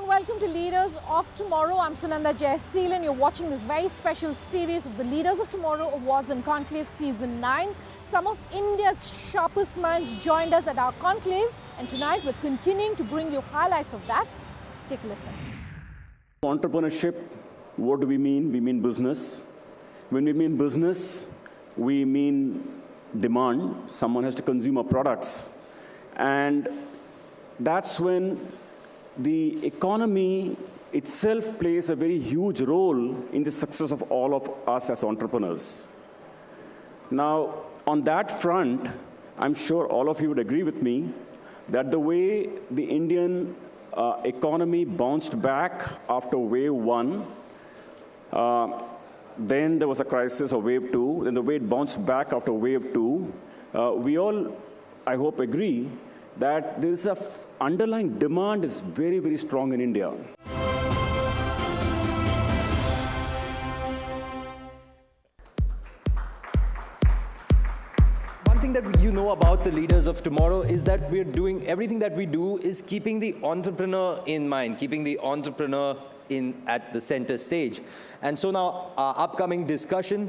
and welcome to Leaders of Tomorrow. I'm Sunanda Jaiseelan. You're watching this very special series of the Leaders of Tomorrow Awards and Conclave Season 9. Some of India's sharpest minds joined us at our conclave, and tonight we're continuing to bring you highlights of that. Take a listen. Entrepreneurship, what do we mean? We mean business. When we mean business, we mean demand. Someone has to consume our products. And that's when the economy itself plays a very huge role in the success of all of us as entrepreneurs. Now, on that front, I'm sure all of you would agree with me that the way the Indian economy bounced back after wave one, then there was a crisis of wave two, then the way it bounced back after wave two, we all, I hope, agree that there is a underlying demand is very, very strong in India. One thing that you know about the Leaders of Tomorrow is that we're doing everything that we do is keeping the entrepreneur in mind, keeping the entrepreneur at the center stage. And so now our upcoming discussion,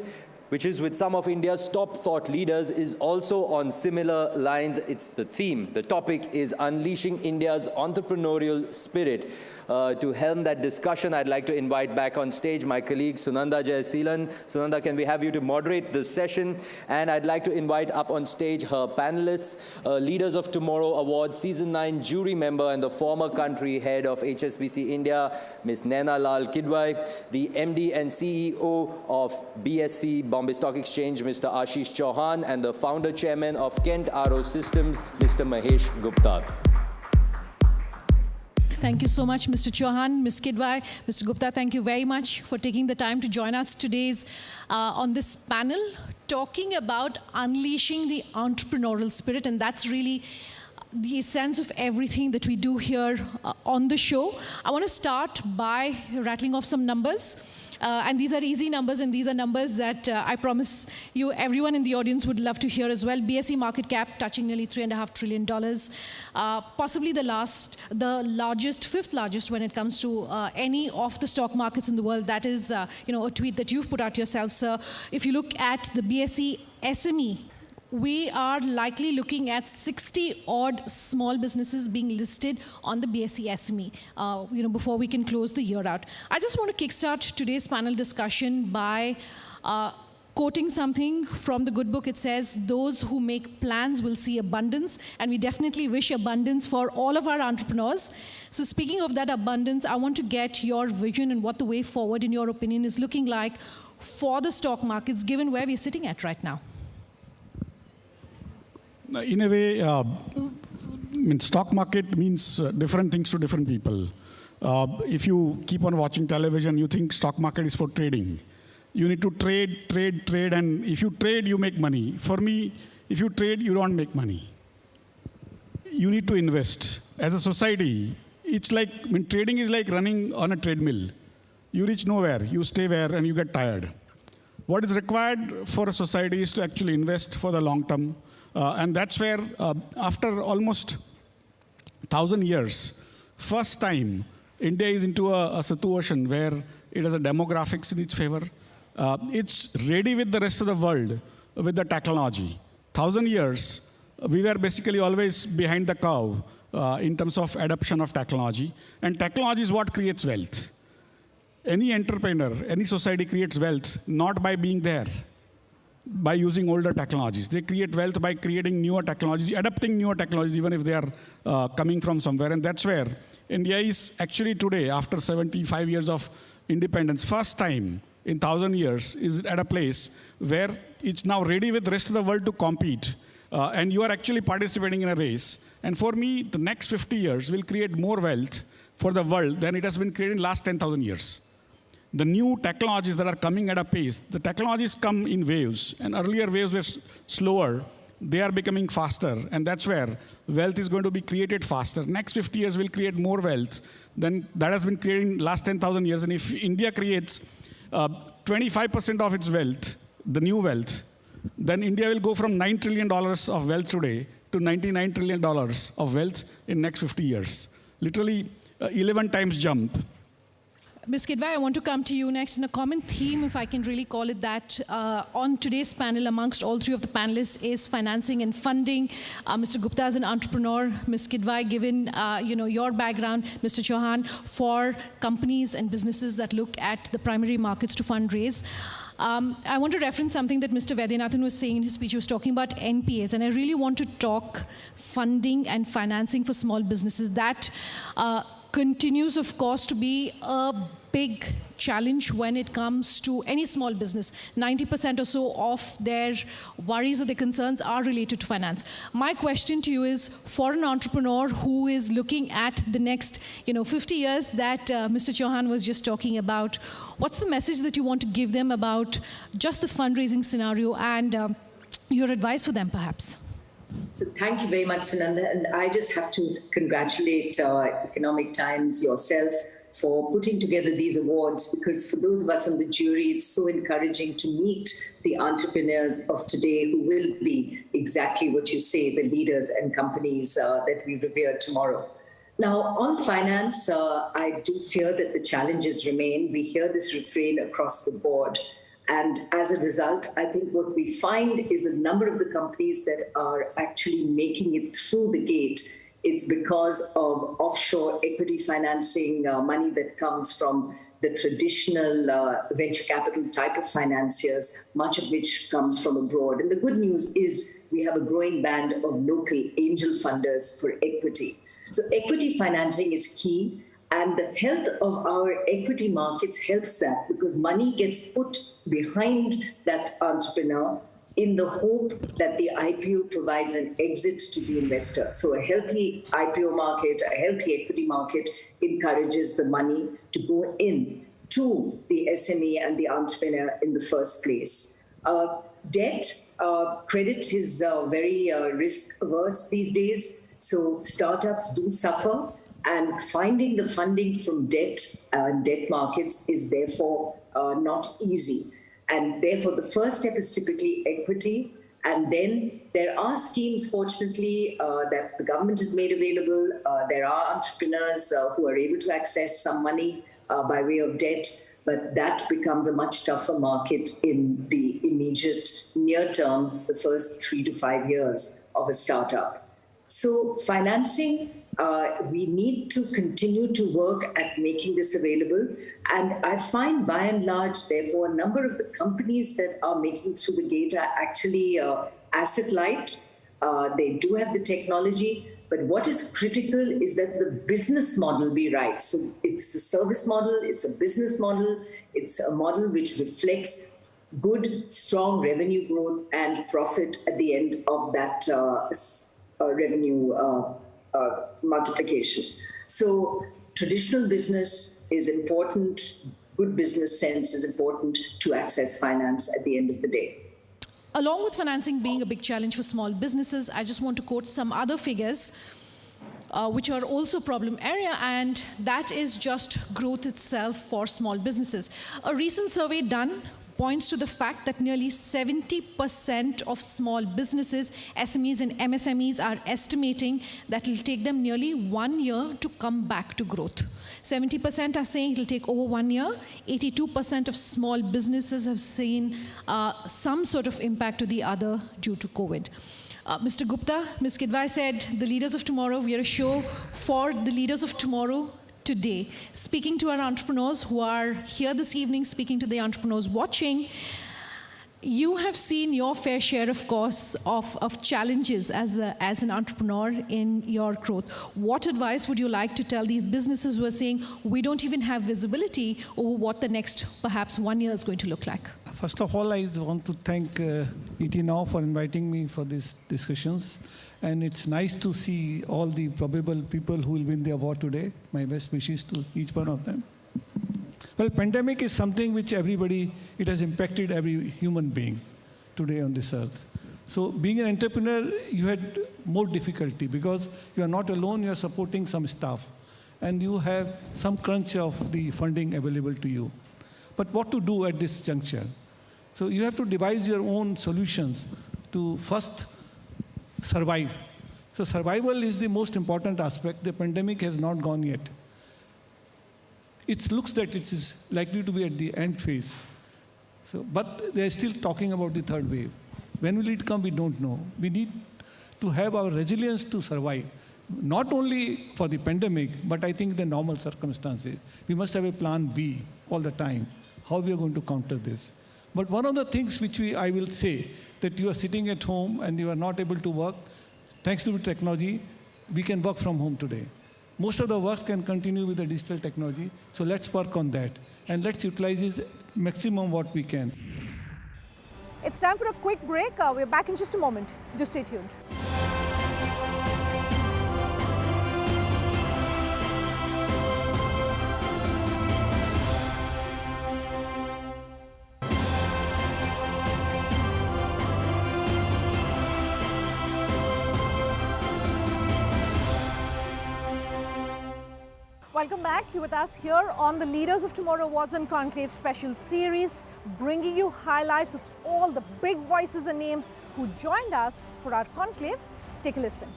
which is with some of India's top thought leaders, is also on similar lines. It's the theme. The topic is unleashing India's entrepreneurial spirit. To helm that discussion, I'd like to invite back on stage my colleague Sunanda Jaiseelan. Sunanda, can we have you to moderate this session? And I'd like to invite up on stage her panelists, Leaders of Tomorrow Award Season 9 jury member and the former country head of HSBC India, Ms. Naina Lal Kidwai, the MD and CEO of BSE Bombay Stock Exchange, Mr. Ashish Chauhan, and the founder chairman of Kent RO Systems, Mr. Mahesh Gupta. Thank you so much, Mr. Chauhan, Ms. Kidwai. Mr. Gupta, thank you very much for taking the time to join us today on this panel, talking about unleashing the entrepreneurial spirit, and that's really the essence of everything that we do here on the show. I want to start by rattling off some numbers. And these are easy numbers, and these are numbers that I promise you everyone in the audience would love to hear as well. BSE market cap touching nearly $3.5 trillion, possibly the largest, fifth largest when it comes to any of the stock markets in the world. That is, a tweet that you've put out yourself, sir. If you look at the BSE SME, we are likely looking at 60-odd small businesses being listed on the BSE SME, before we can close the year out. I just want to kickstart today's panel discussion by quoting something from the good book. It says, those who make plans will see abundance, and we definitely wish abundance for all of our entrepreneurs. So speaking of that abundance, I want to get your vision and what the way forward, in your opinion, is looking like for the stock markets, given where we're sitting at right now. In a way, stock market means different things to different people. If you keep on watching television, you think stock market is for trading. You need to trade, and if you trade, you make money. For me, if you trade, you don't make money. You need to invest. As a society, it's like, trading is like running on a treadmill. You reach nowhere, you stay there, and you get tired. What is required for a society is to actually invest for the long term. And that's where, after almost 1,000 years, first time, India is into a situation where it has a demographics in its favor. It's ready with the rest of the world with the technology. 1,000 years, we were basically always behind the curve in terms of adoption of technology. And technology is what creates wealth. Any entrepreneur, any society creates wealth not by being there, by using older technologies. They create wealth by creating newer technologies, adapting newer technologies, even if they are coming from somewhere. And that's where India is actually today, after 75 years of independence, first time in 1,000 years, is at a place where it's now ready with the rest of the world to compete. And you are actually participating in a race. And for me, the next 50 years will create more wealth for the world than it has been created in the last 10,000 years. The new technologies that are coming at a pace, the technologies come in waves, and earlier waves were slower. They are becoming faster, and that's where wealth is going to be created faster. Next 50 years will create more wealth than that has been created in the last 10,000 years. And if India creates 25% of its wealth, the new wealth, then India will go from $9 trillion of wealth today to $99 trillion of wealth in next 50 years. Literally, 11 times jump. Ms. Kidwai, I want to come to you next. And a common theme, if I can really call it that, on today's panel amongst all three of the panelists is financing and funding. Mr. Gupta is an entrepreneur. Ms. Kidwai, given your background, Mr. Chauhan, for companies and businesses that look at the primary markets to fundraise. I want to reference something that Mr. Vaidyanathan was saying in his speech. He was talking about NPAs, and I really want to talk funding and financing for small businesses. That continues, of course, to be a big challenge when it comes to any small business. 90% or so of their worries or their concerns are related to finance. My question to you is, for an entrepreneur who is looking at the next 50 years that Mr. Chauhan was just talking about, what's the message that you want to give them about just the fundraising scenario and your advice for them, perhaps? So thank you very much, Sunanda. And I just have to congratulate Economic Times, yourself, for putting together these awards, because for those of us on the jury, it's so encouraging to meet the entrepreneurs of today who will be exactly what you say, the leaders and companies that we revere tomorrow. Now, on finance, I do fear that the challenges remain. We hear this refrain across the board. And as a result, I think what we find is a number of the companies that are actually making it through the gate, it's because of offshore equity financing, money that comes from the traditional venture capital type of financiers, much of which comes from abroad. And the good news is we have a growing band of local angel funders for equity. So equity financing is key. And the health of our equity markets helps that, because money gets put behind that entrepreneur in the hope that the IPO provides an exit to the investor. So a healthy IPO market, a healthy equity market encourages the money to go in to the SME and the entrepreneur in the first place. Debt, credit is very risk averse these days. So startups do suffer. And finding the funding from debt markets is therefore not easy. And therefore, the first step is typically equity. And then there are schemes, fortunately, that the government has made available. There are entrepreneurs who are able to access some money by way of debt. But that becomes a much tougher market in the immediate near term, the first 3 to 5 years of a startup. So financing, we need to continue to work at making this available. And I find by and large, therefore, a number of the companies that are making through the gate are actually asset light. They do have the technology, but what is critical is that the business model be right. So it's a service model, it's a business model, it's a model which reflects good, strong revenue growth and profit at the end of that revenue multiplication. So traditional business is important, good business sense is important to access finance at the end of the day. Along with financing being a big challenge for small businesses, I just want to quote some other figures which are also problem area, and that is just growth itself for small businesses. A recent survey done points to the fact that nearly 70% of small businesses, SMEs and MSMEs, are estimating that it will take them nearly 1 year to come back to growth. 70% are saying it will take over 1 year. 82% of small businesses have seen some sort of impact to the other due to COVID. Mr. Gupta, Ms. Kidwai said, the leaders of tomorrow, we are a show for the leaders of tomorrow today. Speaking to our entrepreneurs who are here this evening, speaking to the entrepreneurs watching, you have seen your fair share, of course, of challenges as an entrepreneur in your growth. What advice would you like to tell these businesses who are saying, we don't even have visibility over what the next, perhaps 1 year is going to look like? First of all, I want to thank ET Now for inviting me for these discussions. And it's nice to see all the probable people who will win the award today. My best wishes to each one of them. Well, pandemic is something which it has impacted every human being today on this earth. So being an entrepreneur, you had more difficulty because you are not alone, you are supporting some staff. And you have some crunch of the funding available to you. But what to do at this juncture? So you have to devise your own solutions to first survive. So survival is the most important aspect. The pandemic has not gone yet. it looks that it is likely to be at the end phase. So, but they're still talking about the third wave. When will it come, we don't know. We need to have our resilience to survive, not only for the pandemic, but I think the normal circumstances. We must have a plan B all the time, how we are going to counter this. But one of the things which I will say, that you are sitting at home and you are not able to work, thanks to the technology, we can work from home today. Most of the works can continue with the digital technology, so let's work on that. And let's utilize it maximum what we can. It's time for a quick break. We're back in just a moment. Do stay tuned. Welcome back. You're with us here on the Leaders of Tomorrow Awards and Conclave special series, bringing you highlights of all the big voices and names who joined us for our conclave. Take a listen.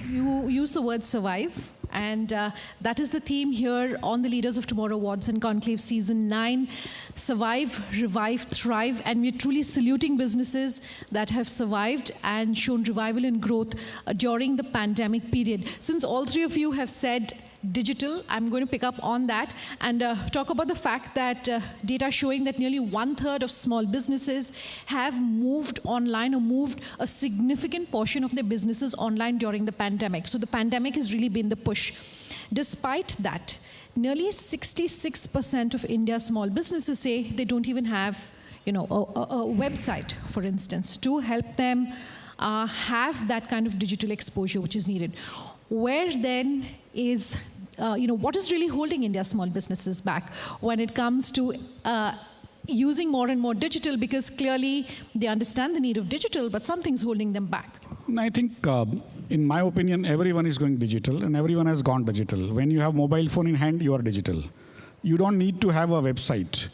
You use the word survive, and that is the theme here on the Leaders of Tomorrow Awards and Conclave Season 9. Survive, revive, thrive, and we're truly saluting businesses that have survived and shown revival and growth during the pandemic period. Since all three of you have said digital, I'm going to pick up on that and talk about the fact that data showing that nearly 1/3 of small businesses have moved online or moved a significant portion of their businesses online during the pandemic. So the pandemic has really been the push. Despite that, nearly 66% of India's small businesses say they don't even have, a website, for instance, to help them have that kind of digital exposure which is needed. Where then is, what is really holding India's small businesses back when it comes to using more and more digital? Because clearly they understand the need of digital, but something's holding them back. I think, in my opinion, everyone is going digital and everyone has gone digital. When you have mobile phone in hand, you are digital. You don't need to have a website.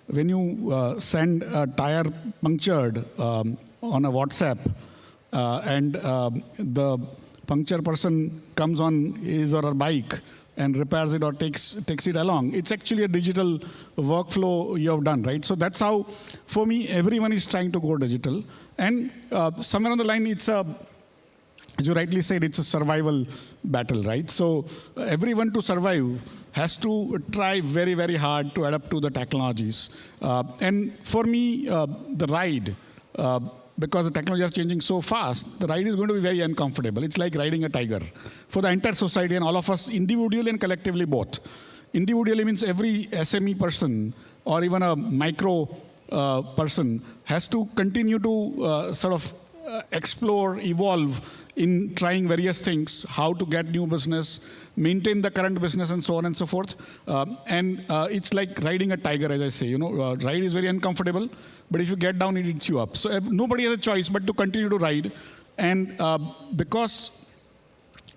When you send a tire punctured on a WhatsApp and the puncture person comes on his or her bike and repairs it or takes it along, it's actually a digital workflow you have done, right? So that's how, for me, everyone is trying to go digital. And somewhere on the line, it's as you rightly said, it's a survival battle, right? So everyone to survive has to try very, very hard to adapt to the technologies. And for me, the ride, because the technology is changing so fast, the ride is going to be very uncomfortable. It's like riding a tiger for the entire society and all of us individually and collectively both. Individually means every SME person or even a micro person has to continue to explore, evolve in trying various things, how to get new business, maintain the current business, and so on and so forth. And it's like riding a tiger, as I say. Ride is very uncomfortable, but if you get down, it eats you up. So nobody has a choice but to continue to ride. And because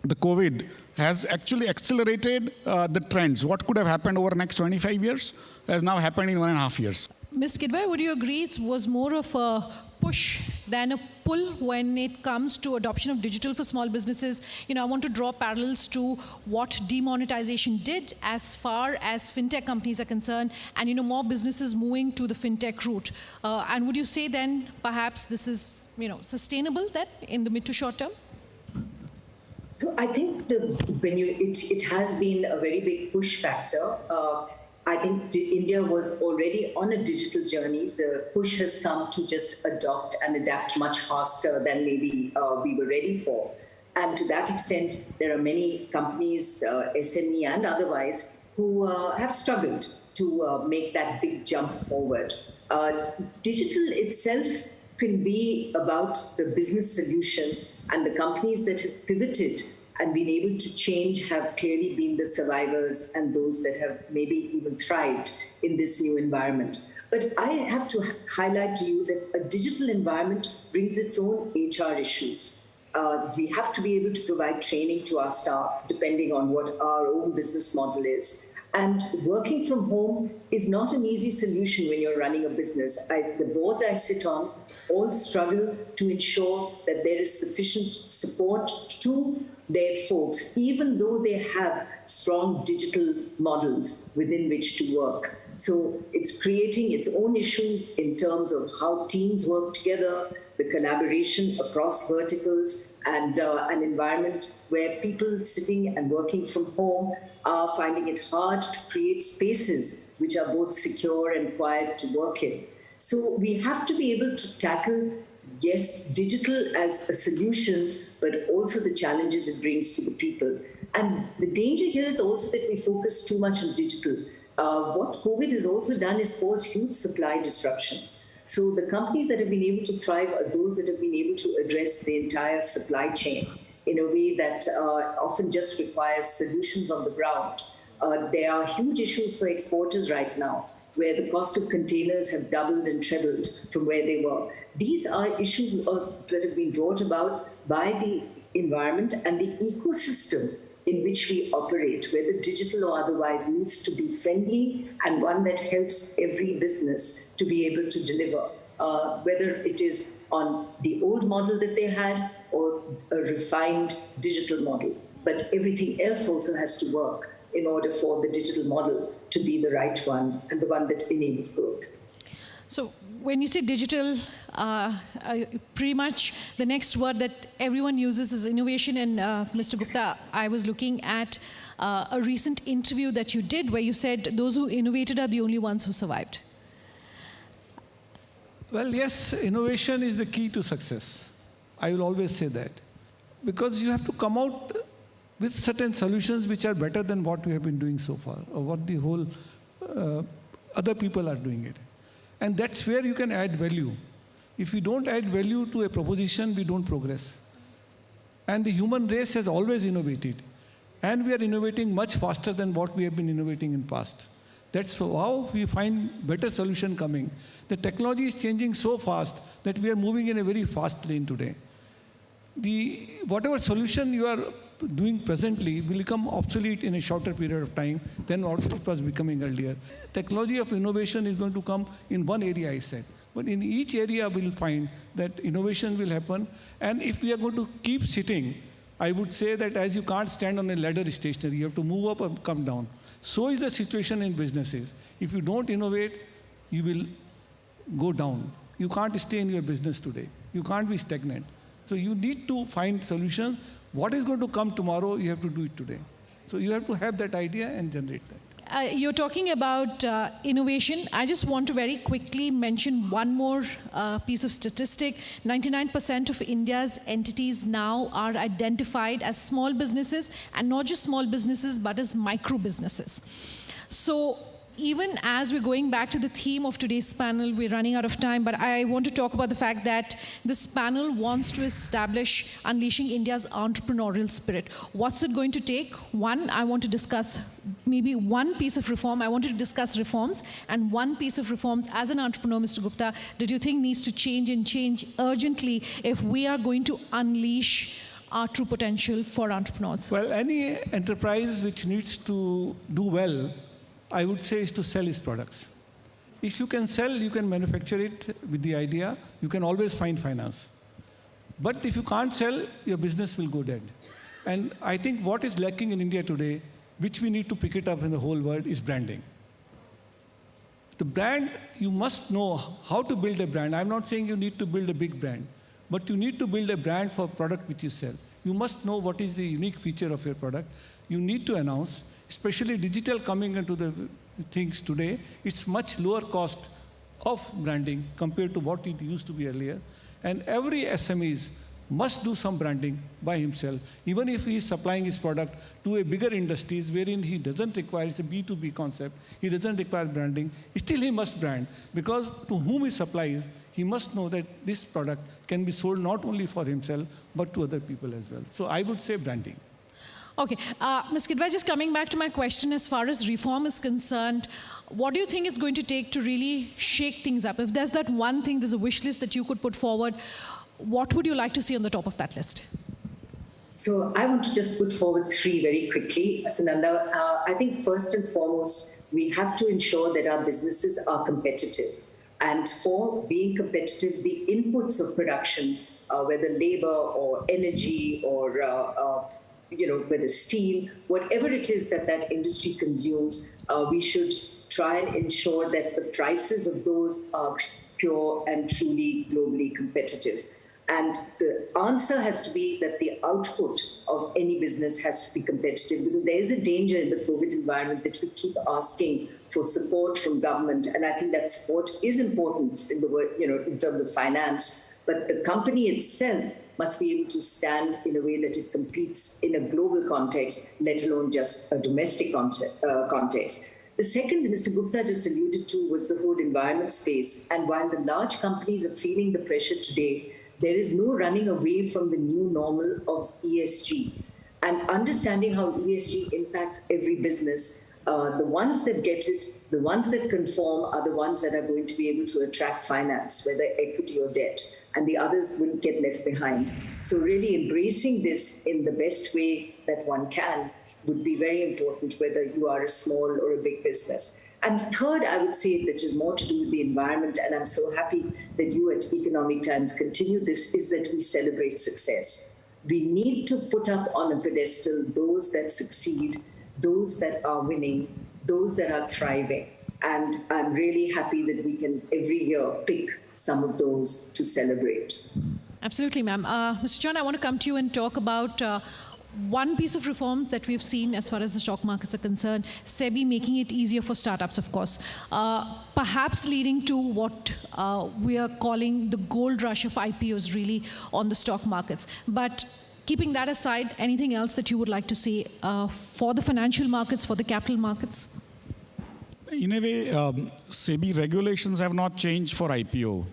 the COVID has actually accelerated the trends, what could have happened over the next 25 years has now happened in 1.5 years. Ms. Kidwai, would you agree it was more of a push than a pull when it comes to adoption of digital for small businesses? I want to draw parallels to what demonetization did as far as fintech companies are concerned, and more businesses moving to the fintech route. And would you say then perhaps this is sustainable then in the mid to short term? So I think it has been a very big push factor. I think India was already on a digital journey. The push has come to just adopt and adapt much faster than maybe we were ready for. And to that extent, there are many companies, SME and otherwise, who have struggled to make that big jump forward. Digital itself can be about the business solution, and the companies that have pivoted and been able to change have clearly been the survivors and those that have maybe even thrived in this new environment. But I have to highlight to you that a digital environment brings its own HR issues. We have to be able to provide training to our staff depending on what our own business model is. And working from home is not an easy solution when you're running a business. The boards I sit on all struggle to ensure that there is sufficient support to their folks, even though they have strong digital models within which to work. So it's creating its own issues in terms of how teams work together, the collaboration across verticals, and an environment where people sitting and working from home are finding it hard to create spaces which are both secure and quiet to work in. So we have to be able to tackle, yes, digital as a solution, but also the challenges it brings to the people. And the danger here is also that we focus too much on digital. What COVID has also done is cause huge supply disruptions. So the companies that have been able to thrive are those that have been able to address the entire supply chain in a way that often just requires solutions on the ground. There are huge issues for exporters right now, where the cost of containers have doubled and trebled from where they were. These are issues that have been brought about by the environment and the ecosystem in which we operate, whether digital or otherwise, needs to be friendly and one that helps every business to be able to deliver, whether it is on the old model that they had or a refined digital model. But everything else also has to work in order for the digital model to be the right one and the one that enables growth. So when you say digital, pretty much the next word that everyone uses is innovation. And Mr. Gupta, I was looking at a recent interview that you did where you said those who innovated are the only ones who survived. Well, yes, innovation is the key to success. I will always say that. Because you have to come out with certain solutions which are better than what we have been doing so far, or what the whole other people are doing it. And that's where you can add value. If you don't add value to a proposition, we don't progress. And the human race has always innovated. And we are innovating much faster than what we have been innovating in the past. That's how we find better solution coming. The technology is changing so fast that we are moving in a very fast lane today. Whatever solution you are doing presently will become obsolete in a shorter period of time than what it was becoming earlier. Technology of innovation is going to come in one area, I said. But in each area, we'll find that innovation will happen. And if we are going to keep sitting, I would say that as you can't stand on a ladder stationary, you have to move up and come down. So is the situation in businesses. If you don't innovate, you will go down. You can't stay in your business today. You can't be stagnant. So you need to find solutions. What is going to come tomorrow, you have to do it today. So you have to have that idea and generate that. You're talking about innovation. I just want to very quickly mention one more piece of statistic. 99% of India's entities now are identified as small businesses, and not just small businesses, but as micro businesses. So even as we're going back to the theme of today's panel, we're running out of time, but I want to talk about the fact that this panel wants to establish unleashing India's entrepreneurial spirit. What's it going to take? One, I want to discuss maybe one piece of reform. I wanted to discuss reforms, and one piece of reforms as an entrepreneur, Mr. Gupta, that you think needs to change and change urgently if we are going to unleash our true potential for entrepreneurs? Well, any enterprise which needs to do well, I would say, is to sell its products. If you can sell, you can manufacture it with the idea. You can always find finance. But if you can't sell, your business will go dead. And I think what is lacking in India today, which we need to pick it up in the whole world, is branding. The brand, you must know how to build a brand. I'm not saying you need to build a big brand, but you need to build a brand for a product which you sell. You must know what is the unique feature of your product. You need to announce. Especially digital coming into the things today, it's much lower cost of branding compared to what it used to be earlier. And every SMEs must do some branding by himself, even if he is supplying his product to a bigger industries wherein he doesn't require, it's a B2B concept, he doesn't require branding, still he must brand, because to whom he supplies, he must know that this product can be sold not only for himself, but to other people as well. So I would say branding. Okay, Ms. Kidwai, just coming back to my question, as far as reform is concerned, what do you think it's going to take to really shake things up? If there's that one thing, there's a wish list that you could put forward, what would you like to see on the top of that list? So I want to just put forward three very quickly. Sunanda, I think first and foremost, we have to ensure that our businesses are competitive. And for being competitive, the inputs of production, whether labor or energy or whether steel, whatever it is that that industry consumes, we should try and ensure that the prices of those are pure and truly globally competitive. And the answer has to be that the output of any business has to be competitive, because there is a danger in the COVID environment that we keep asking for support from government. And I think that support is important in in terms of finance, but the company itself must be able to stand in a way that it competes in a global context, let alone just a domestic context. The second Mr. Gupta just alluded to was the whole environment space. And while the large companies are feeling the pressure today, there is no running away from the new normal of ESG. And understanding how ESG impacts every business, the ones that get it, the ones that conform are the ones that are going to be able to attract finance, whether equity or debt, and the others will get left behind. So really embracing this in the best way that one can would be very important, whether you are a small or a big business. And third, I would say, which is more to do with the environment, and I'm so happy that you at Economic Times continue this, is that we celebrate success. We need to put up on a pedestal those that succeed, those that are winning, those that are thriving. And I'm really happy that we can every year pick some of those to celebrate. Absolutely, ma'am. Mr. Chauhan, I want to come to you and talk about one piece of reforms that we've seen as far as the stock markets are concerned, SEBI making it easier for startups, of course, perhaps leading to what we are calling the gold rush of IPOs really on the stock markets. But keeping that aside, anything else that you would like to say for the financial markets, for the capital markets? In a way, SEBI regulations have not changed for IPO.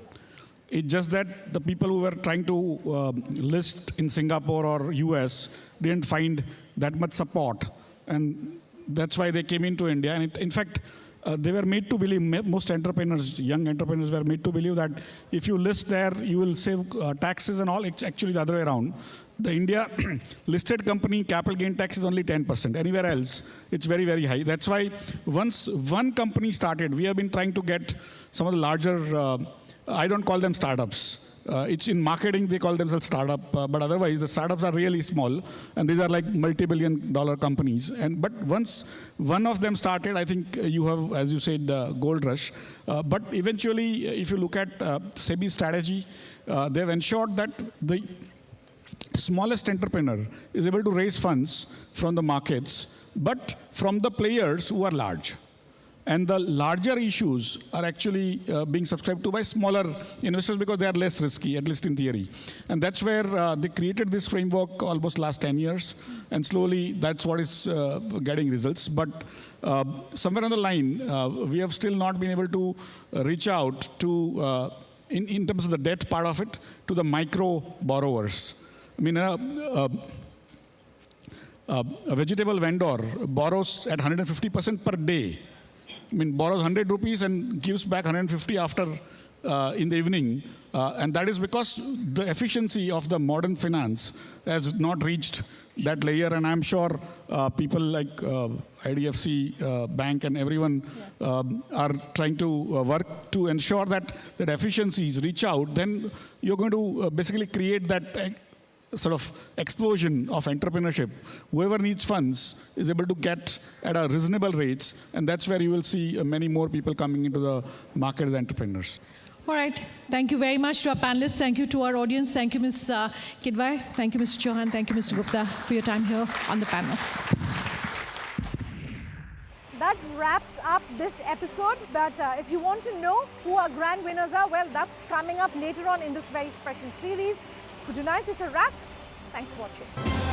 It's just that the people who were trying to list in Singapore or US didn't find that much support. And that's why they came into India. And in fact, they were made to believe, most entrepreneurs, young entrepreneurs were made to believe that if you list there, you will save taxes and all. It's actually the other way around. The India listed company capital gain tax is only 10%. Anywhere else, it's very, very high. That's why once one company started, we have been trying to get some of the larger, I don't call them startups. It's in marketing, they call themselves startup, but otherwise the startups are really small, and these are like multi-billion-dollar companies. But once one of them started, I think you have, as you said, gold rush. But eventually, if you look at SEBI's strategy, they've ensured that the smallest entrepreneur is able to raise funds from the markets, but from the players who are large. And the larger issues are actually being subscribed to by smaller investors because they are less risky, at least in theory. And that's where they created this framework almost last 10 years. And slowly, that's what is getting results. But somewhere on the line, we have still not been able to reach out to, in terms of the debt part of it, to the micro borrowers. I mean, a vegetable vendor borrows at 150% per day. I mean, borrows 100 rupees and gives back 150 after in the evening. And that is because the efficiency of the modern finance has not reached that layer. And I'm sure people like IDFC Bank and everyone are trying to work to ensure that efficiencies reach out. Then you're going to basically create that sort of explosion of entrepreneurship. Whoever needs funds is able to get at a reasonable rates, and that's where you will see many more people coming into the market as entrepreneurs. All right. Thank you very much to our panelists. Thank you to our audience. Thank you, Ms. Kidwai. Thank you, Mr. Chauhan. Thank you, Mr. Gupta, for your time here on the panel. That wraps up this episode. But if you want to know who our grand winners are, well, that's coming up later on in this very special series. For tonight, it's a wrap. Thanks for watching.